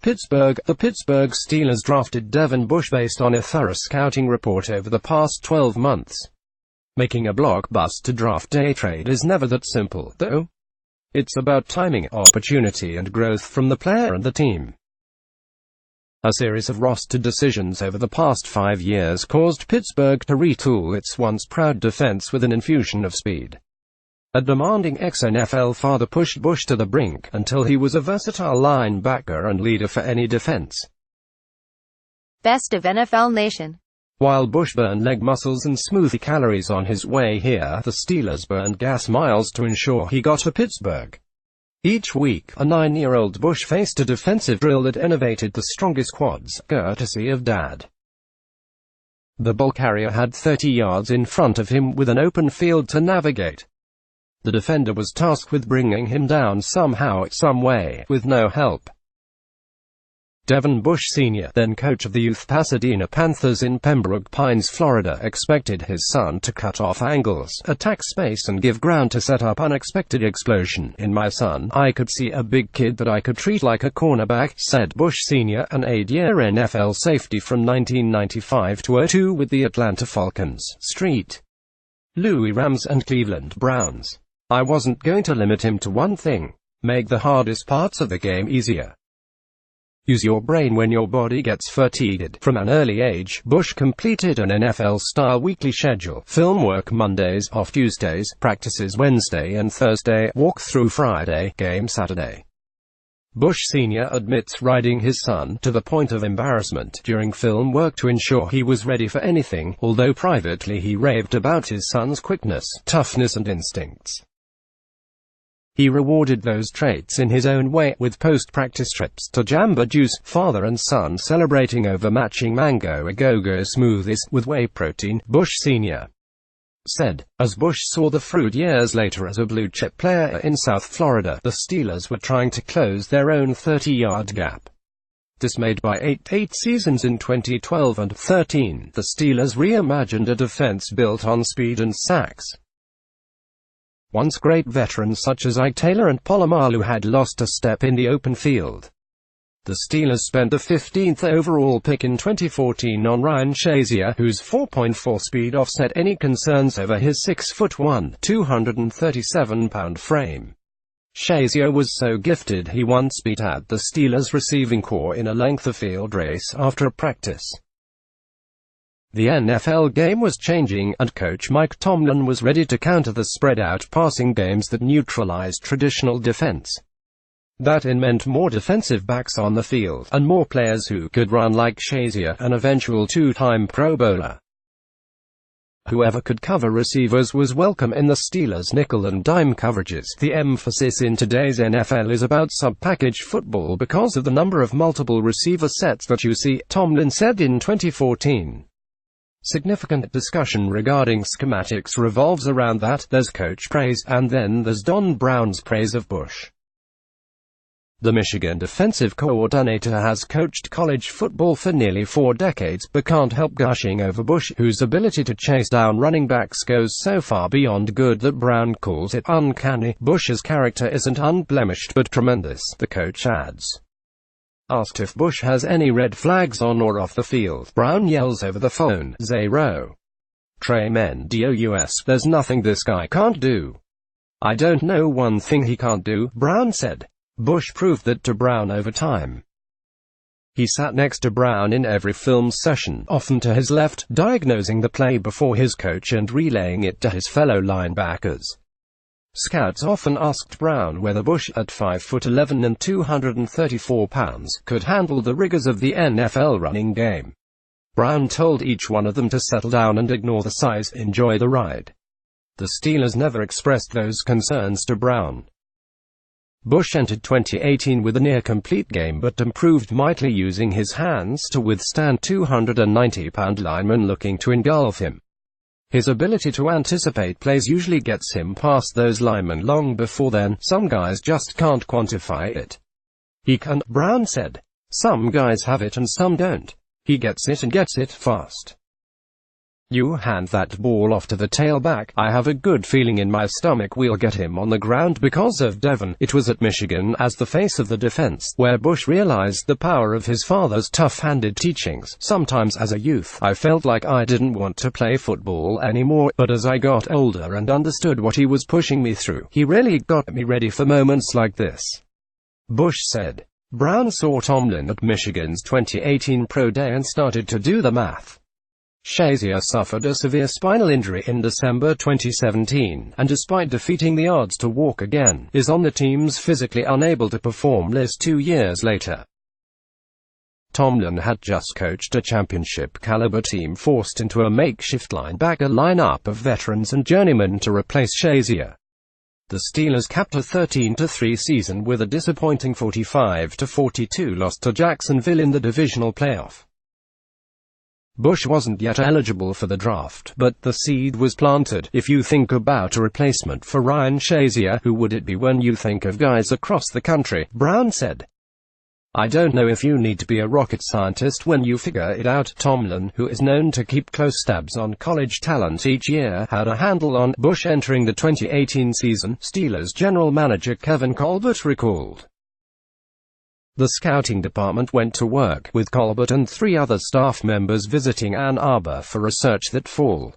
Pittsburgh. The Pittsburgh Steelers drafted Devin Bush based on a thorough scouting report over the past 12 months. Making a blockbuster draft day trade is never that simple, though. It's about timing, opportunity and growth from the player and the team. A series of roster decisions over the past 5 years caused Pittsburgh to retool its once proud defense with an infusion of speed. A demanding ex-NFL father pushed Bush to the brink until he was a versatile linebacker and leader for any defense. Best of NFL Nation. While Bush burned leg muscles and smoothie calories on his way here, the Steelers burned gas miles to ensure he got to Pittsburgh. Each week, a 9-year-old Bush faced a defensive drill that innovated the strongest quads, courtesy of Dad. The ball carrier had 30 yards in front of him with an open field to navigate. The defender was tasked with bringing him down somehow, some way, with no help. Devin Bush Sr., then coach of the youth Pasadena Panthers in Pembroke Pines, Florida, expected his son to cut off angles, attack space and give ground to set up unexpected explosion. "In my son, I could see a big kid that I could treat like a cornerback," said Bush Sr., an 8-year NFL safety from 1995 to 2002 with the Atlanta Falcons, St. Louis Rams and Cleveland Browns. "I wasn't going to limit him to one thing. Make the hardest parts of the game easier. Use your brain when your body gets fatigued." From an early age, Bush completed an NFL-style weekly schedule: film work Mondays, off Tuesdays, practices Wednesday and Thursday, walk-through Friday, game Saturday. Bush Sr. admits riding his son to the point of embarrassment during film work to ensure he was ready for anything, although privately he raved about his son's quickness, toughness and instincts. He rewarded those traits in his own way, with post-practice trips to Jamba Juice, father and son celebrating over matching mango a-go-go smoothies with whey protein. Bush Sr. said, as Bush saw the fruit years later as a blue-chip player in South Florida, the Steelers were trying to close their own 30-yard gap. Dismayed by eight seasons in 2012 and 13, the Steelers reimagined a defense built on speed and sacks. Once great veterans such as Ike Taylor and Polamalu had lost a step in the open field. The Steelers spent the 15th overall pick in 2014 on Ryan Shazier, whose 4.4 speed offset any concerns over his 6'1", 237-pound frame. Shazier was so gifted he once beat out the Steelers receiving corps in a length-of-field race after a practice. The NFL game was changing, and coach Mike Tomlin was ready to counter the spread-out passing games that neutralized traditional defense. That meant more defensive backs on the field, and more players who could run like Shazier, an eventual two-time Pro Bowler. Whoever could cover receivers was welcome in the Steelers' nickel and dime coverages. The emphasis in today's NFL is about sub-package football because of the number of multiple receiver sets that you see, Tomlin said in 2014. Significant discussion regarding schematics revolves around that. There's coach praise, and then there's Don Brown's praise of Bush. The Michigan defensive coordinator has coached college football for nearly 4 decades, but can't help gushing over Bush, whose ability to chase down running backs goes so far beyond good that Brown calls it uncanny. Bush's character isn't unblemished but tremendous, the coach adds. Asked if Bush has any red flags on or off the field, Brown yells over the phone, "Zero. Tremendous. There's nothing this guy can't do. I don't know one thing he can't do," Brown said. Bush proved that to Brown over time. He sat next to Brown in every film session, often to his left, diagnosing the play before his coach and relaying it to his fellow linebackers. Scouts often asked Brown whether Bush, at 5'11" and 234 pounds, could handle the rigors of the NFL running game. Brown told each one of them to settle down and ignore the size, enjoy the ride. The Steelers never expressed those concerns to Brown. Bush entered 2018 with a near-complete game but improved mightily using his hands to withstand 290-pound linemen looking to engulf him. His ability to anticipate plays usually gets him past those linemen long before then. Some guys just can't quantify it. He can, Brown said. Some guys have it and some don't. He gets it and gets it fast. You hand that ball off to the tailback. I have a good feeling in my stomach we'll get him on the ground because of Devin. It was at Michigan, as the face of the defense, where Bush realized the power of his father's tough-handed teachings. Sometimes as a youth, I felt like I didn't want to play football anymore, but as I got older and understood what he was pushing me through, he really got me ready for moments like this, Bush said. Brown saw Tomlin at Michigan's 2018 Pro Day and started to do the math. Shazier suffered a severe spinal injury in December 2017, and despite defeating the odds to walk again, is on the team's physically unable to perform list 2 years later. Tomlin had just coached a championship-caliber team forced into a makeshift linebacker lineup of veterans and journeymen to replace Shazier. The Steelers capped a 13-3 season with a disappointing 45-42 loss to Jacksonville in the divisional playoff. Bush wasn't yet eligible for the draft, but the seed was planted. If you think about a replacement for Ryan Shazier, who would it be when you think of guys across the country? Brown said. I don't know if you need to be a rocket scientist when you figure it out. Tomlin, who is known to keep close tabs on college talent each year, had a handle on Bush entering the 2018 season, Steelers general manager Kevin Colbert recalled. The scouting department went to work, with Colbert and 3 other staff members visiting Ann Arbor for research that fall.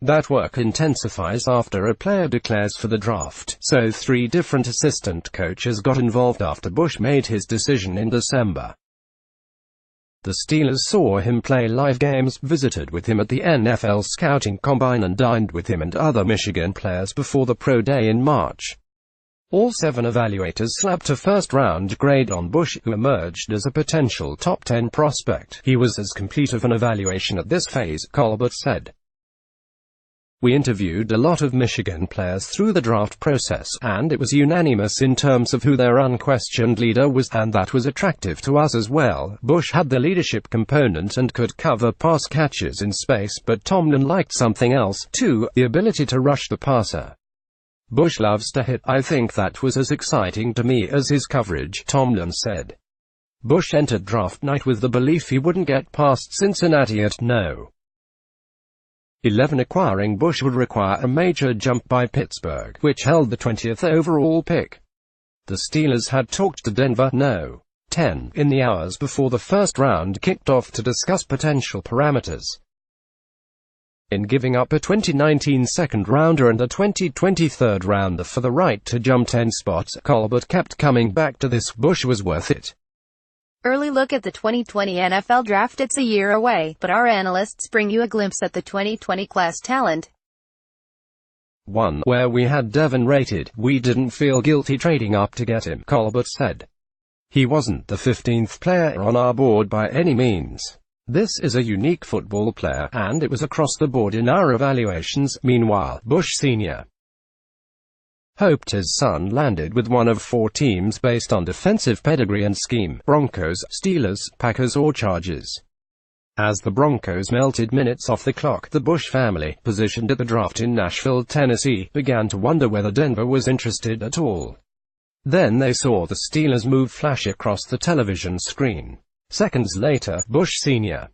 That work intensifies after a player declares for the draft, so 3 different assistant coaches got involved after Bush made his decision in December. The Steelers saw him play live games, visited with him at the NFL Scouting Combine and dined with him and other Michigan players before the Pro Day in March. All 7 evaluators slapped a first-round grade on Bush, who emerged as a potential top 10 prospect. He was as complete of an evaluation at this phase, Colbert said. We interviewed a lot of Michigan players through the draft process, and it was unanimous in terms of who their unquestioned leader was, and that was attractive to us as well. Bush had the leadership component and could cover pass catches in space, but Tomlin liked something else, too, the ability to rush the passer. Bush loves to hit. I think that was as exciting to me as his coverage, Tomlin said. Bush entered draft night with the belief he wouldn't get past Cincinnati at no. 11. Acquiring Bush would require a major jump by Pittsburgh, which held the 20th overall pick. The Steelers had talked to Denver, no. 10, in the hours before the first round kicked off to discuss potential parameters. In giving up a 2019 second-rounder and a 2020 third-rounder for the right to jump 10 spots, Colbert kept coming back to this. Bush was worth it. Early look at the 2020 NFL Draft. It's a year away, but our analysts bring you a glimpse at the 2020 class talent. 1. Where we had Devin rated, we didn't feel guilty trading up to get him, Colbert said. He wasn't the 15th player on our board by any means. This is a unique football player, and it was across the board in our evaluations. Meanwhile, Bush Sr. hoped his son landed with one of 4 teams based on defensive pedigree and scheme: Broncos, Steelers, Packers or Chargers. As the Broncos melted minutes off the clock, the Bush family, positioned at the draft in Nashville, Tennessee, began to wonder whether Denver was interested at all. Then they saw the Steelers move flash across the television screen. Seconds later, Bush Sr.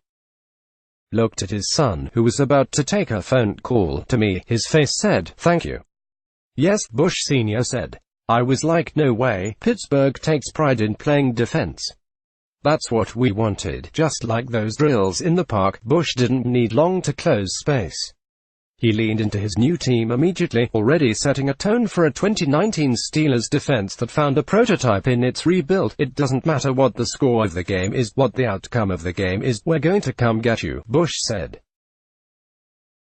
looked at his son, who was about to take a phone call. To me, his face said, "Thank you." "Yes," Bush Sr. said. "I was like, no way, Pittsburgh takes pride in playing defense. That's what we wanted, just like those drills in the park." Bush didn't need long to close space. He leaned into his new team immediately, already setting a tone for a 2019 Steelers defense that found a prototype in its rebuild. "It doesn't matter what the score of the game is, what the outcome of the game is, we're going to come get you," Bush said.